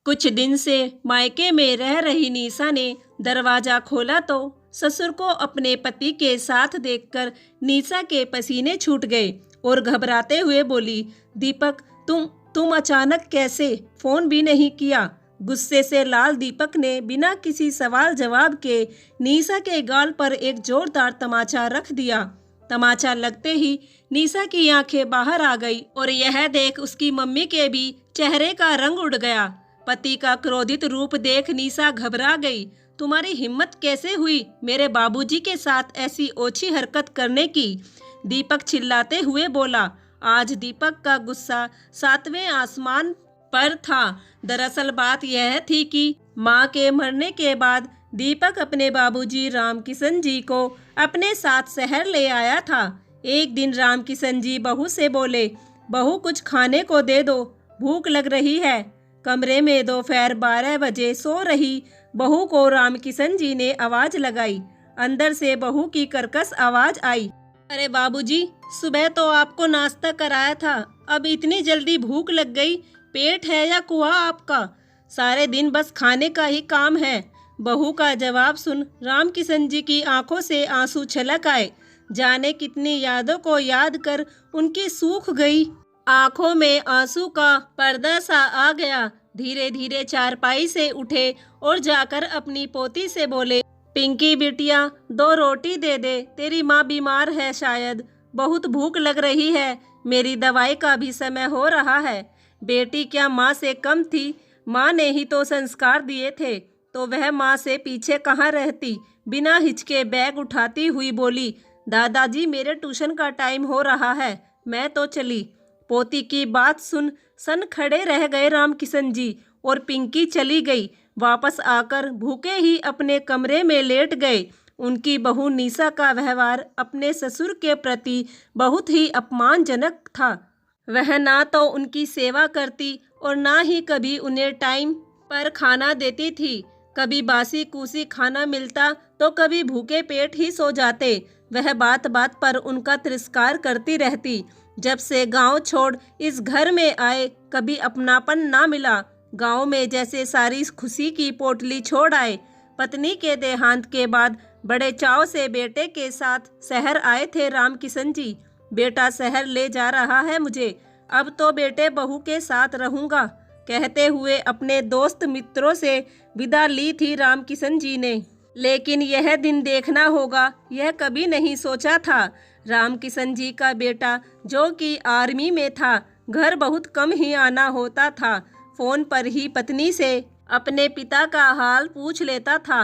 कुछ दिन से मायके में रह रही निशा ने दरवाजा खोला तो ससुर को अपने पति के साथ देखकर निशा के पसीने छूट गए और घबराते हुए बोली, दीपक तुम अचानक कैसे? फोन भी नहीं किया। गुस्से से लाल दीपक ने बिना किसी सवाल जवाब के निशा के गाल पर एक जोरदार तमाचा रख दिया। तमाचा लगते ही निशा की आंखें बाहर आ गई और यह देख उसकी मम्मी के भी चेहरे का रंग उड़ गया। पति का क्रोधित रूप देख निशा घबरा गई। तुम्हारी हिम्मत कैसे हुई मेरे बाबूजी के साथ ऐसी ओछी हरकत करने की? दीपक चिल्लाते हुए बोला। आज दीपक का गुस्सा सातवें आसमान पर था। दरअसल बात यह थी कि मां के मरने के बाद दीपक अपने बाबूजी रामकिशन जी को अपने साथ शहर ले आया था। एक दिन रामकिशन जी बहू से बोले, बहू कुछ खाने को दे दो, भूख लग रही है। कमरे में दोपहर 12 बजे सो रही बहू को रामकिशन जी ने आवाज लगाई। अंदर से बहू की कर्कश आवाज आई, अरे बाबूजी, सुबह तो आपको नाश्ता कराया था, अब इतनी जल्दी भूख लग गई? पेट है या कुआं आपका? सारे दिन बस खाने का ही काम है। बहू का जवाब सुन रामकिशन जी की आंखों से आंसू छलक आए। जाने कितनी यादों को याद कर उनकी सूख गई आंखों में आंसू का पर्दा सा आ गया। धीरे धीरे चारपाई से उठे और जाकर अपनी पोती से बोले, पिंकी बिटिया 2 रोटी दे दे, तेरी माँ बीमार है, शायद बहुत भूख लग रही है, मेरी दवाई का भी समय हो रहा है। बेटी क्या माँ से कम थी? माँ ने ही तो संस्कार दिए थे, तो वह माँ से पीछे कहाँ रहती? बिना हिचके बैग उठाती हुई बोली, दादाजी मेरे ट्यूशन का टाइम हो रहा है, मैं तो चली। पोती की बात सुन सन खड़े रह गए रामकिशन जी और पिंकी चली गई। वापस आकर भूखे ही अपने कमरे में लेट गए। उनकी बहू निशा का व्यवहार अपने ससुर के प्रति बहुत ही अपमानजनक था। वह ना तो उनकी सेवा करती और ना ही कभी उन्हें टाइम पर खाना देती थी। कभी बासी कूसी खाना मिलता तो कभी भूखे पेट ही सो जाते। वह बात बात पर उनका तिरस्कार करती रहती। जब से गांव छोड़ इस घर में आए कभी अपनापन ना मिला। गांव में जैसे सारी खुशी की पोटली छोड़ आए। पत्नी के देहांत के बाद बड़े चाव से बेटे के साथ शहर आए थे रामकिशन जी। बेटा शहर ले जा रहा है मुझे, अब तो बेटे बहू के साथ रहूंगा, कहते हुए अपने दोस्त मित्रों से विदा ली थी रामकिशन जी ने। लेकिन यह दिन देखना होगा, यह कभी नहीं सोचा था। रामकिशन जी का बेटा जो कि आर्मी में था, घर बहुत कम ही आना होता था। फोन पर ही पत्नी से अपने पिता का हाल पूछ लेता था,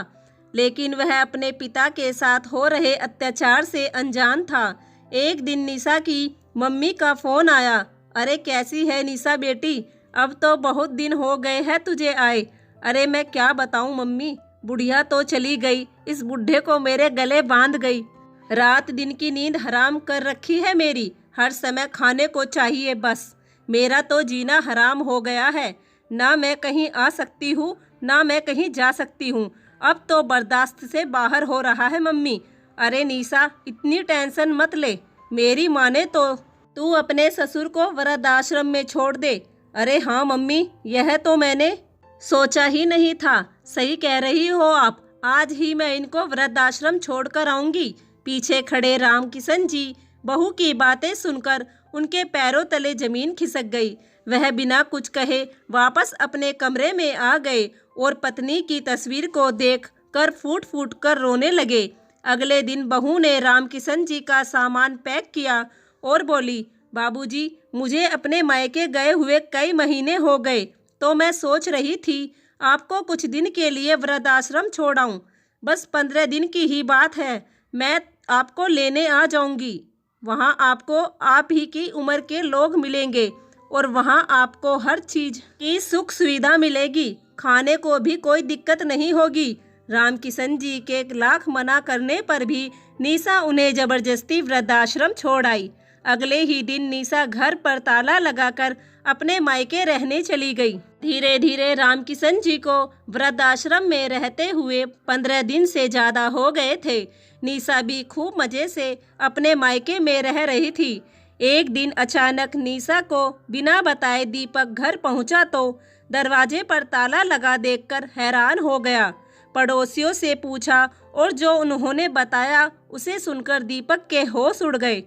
लेकिन वह अपने पिता के साथ हो रहे अत्याचार से अनजान था। एक दिन निशा की मम्मी का फोन आया, अरे कैसी है निशा बेटी, अब तो बहुत दिन हो गए हैं तुझे आए। अरे मैं क्या बताऊं मम्मी, बुढ़िया तो चली गई, इस बुढ़े को मेरे गले बांध गई। रात दिन की नींद हराम कर रखी है मेरी, हर समय खाने को चाहिए बस। मेरा तो जीना हराम हो गया है, ना मैं कहीं आ सकती हूँ ना मैं कहीं जा सकती हूँ। अब तो बर्दाश्त से बाहर हो रहा है मम्मी। अरे निशा इतनी टेंशन मत ले, मेरी माने तो तू अपने ससुर को वृद्धाश्रम में छोड़ दे। अरे हाँ मम्मी, यह तो मैंने सोचा ही नहीं था। सही कह रही हो आप, आज ही मैं इनको वृद्धाश्रम छोड़कर आऊंगी। पीछे खड़े रामकिशन जी बहू की बातें सुनकर उनके पैरों तले जमीन खिसक गई। वह बिना कुछ कहे वापस अपने कमरे में आ गए और पत्नी की तस्वीर को देख कर फूट फूट कर रोने लगे। अगले दिन बहू ने रामकिशन जी का सामान पैक किया और बोली, बाबूजी मुझे अपने मायके गए हुए कई महीने हो गए, तो मैं सोच रही थी आपको कुछ दिन के लिए वृद्धाश्रम छोड़ाऊं। बस 15 दिन की ही बात है, मैं आपको लेने आ जाऊंगी। वहां आपको आप ही की उम्र के लोग मिलेंगे और वहां आपको हर चीज की सुख सुविधा मिलेगी, खाने को भी कोई दिक्कत नहीं होगी। रामकिशन जी के लाख मना करने पर भी निशा उन्हें जबरदस्ती वृद्धाश्रम छोड़ आई। अगले ही दिन निशा घर पर ताला लगाकर अपने मायके रहने चली गई। धीरे धीरे रामकिशन जी को वृद्धाश्रम में रहते हुए 15 दिन से ज़्यादा हो गए थे। निशा भी खूब मज़े से अपने मायके में रह रही थी। एक दिन अचानक निशा को बिना बताए दीपक घर पहुंचा तो दरवाजे पर ताला लगा देखकर हैरान हो गया। पड़ोसियों से पूछा और जो उन्होंने बताया उसे सुनकर दीपक के होश उड़ गए।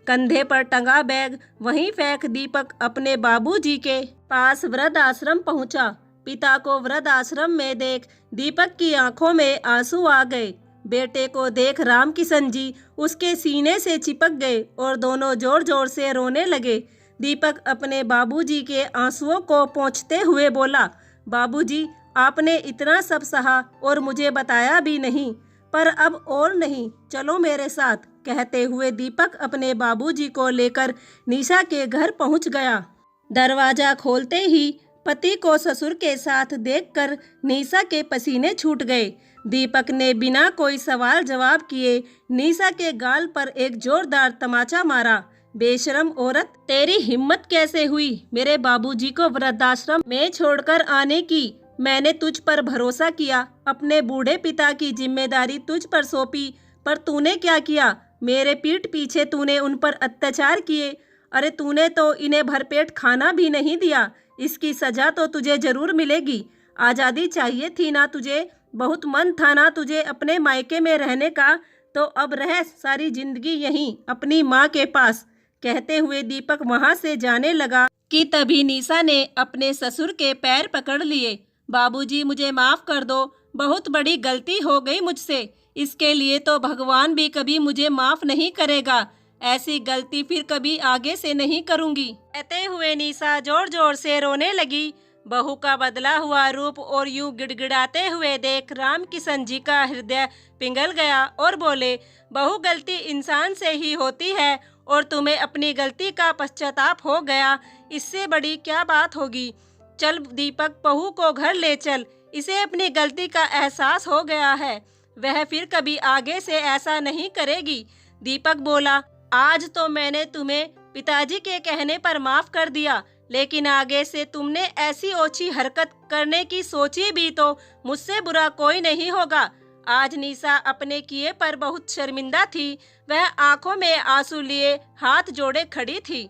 कंधे पर टंगा बैग वहीं फेंक दीपक अपने बाबूजी के पास वृद्ध आश्रम पहुंचा। पिता को वृद्ध आश्रम में देख दीपक की आंखों में आंसू आ गए। बेटे को देख राम किशन जी उसके सीने से चिपक गए और दोनों जोर जोर से रोने लगे। दीपक अपने बाबूजी के आंसुओं को पोंछते हुए बोला, बाबूजी, आपने इतना सब सहा और मुझे बताया भी नहीं, पर अब और नहीं, चलो मेरे साथ। कहते हुए दीपक अपने बाबूजी को लेकर निशा के घर पहुंच गया। दरवाजा खोलते ही पति को ससुर के साथ देखकर निशा के पसीने छूट गए। दीपक ने बिना कोई सवाल जवाब किए निशा के गाल पर एक जोरदार तमाचा मारा। बेशरम औरत, तेरी हिम्मत कैसे हुई मेरे बाबूजी को वृद्धाश्रम में छोड़कर आने की? मैंने तुझ पर भरोसा किया, अपने बूढ़े पिता की जिम्मेदारी तुझ पर सौंपी, पर तूने क्या किया? मेरे पीठ पीछे तूने उन पर अत्याचार किए। अरे तूने तो इन्हें भरपेट खाना भी नहीं दिया। इसकी सजा तो तुझे जरूर मिलेगी। आज़ादी चाहिए थी ना तुझे? बहुत मन था ना तुझे अपने मायके में रहने का? तो अब रह सारी जिंदगी यहीं अपनी माँ के पास। कहते हुए दीपक वहाँ से जाने लगा कि तभी निशा ने अपने ससुर के पैर पकड़ लिए। बाबूजी, मुझे माफ़ कर दो, बहुत बड़ी गलती हो गई मुझसे। इसके लिए तो भगवान भी कभी मुझे माफ़ नहीं करेगा। ऐसी गलती फिर कभी आगे से नहीं करूँगी। कहते हुए निशा जोर जोर से रोने लगी। बहू का बदला हुआ रूप और यूं गिड़गिड़ाते हुए देख राम किशन जी का हृदय पिघल गया और बोले, बहू, गलती इंसान से ही होती है और तुम्हें अपनी गलती का पश्चाताप हो गया, इससे बड़ी क्या बात होगी। चल दीपक, बहू को घर ले चल, इसे अपनी गलती का एहसास हो गया है, वह फिर कभी आगे से ऐसा नहीं करेगी। दीपक बोला, आज तो मैंने तुम्हें पिताजी के कहने पर माफ कर दिया, लेकिन आगे से तुमने ऐसी ओछी हरकत करने की सोची भी तो मुझसे बुरा कोई नहीं होगा। आज निशा अपने किए पर बहुत शर्मिंदा थी। वह आंखों में आंसू लिए हाथ जोड़े खड़ी थी।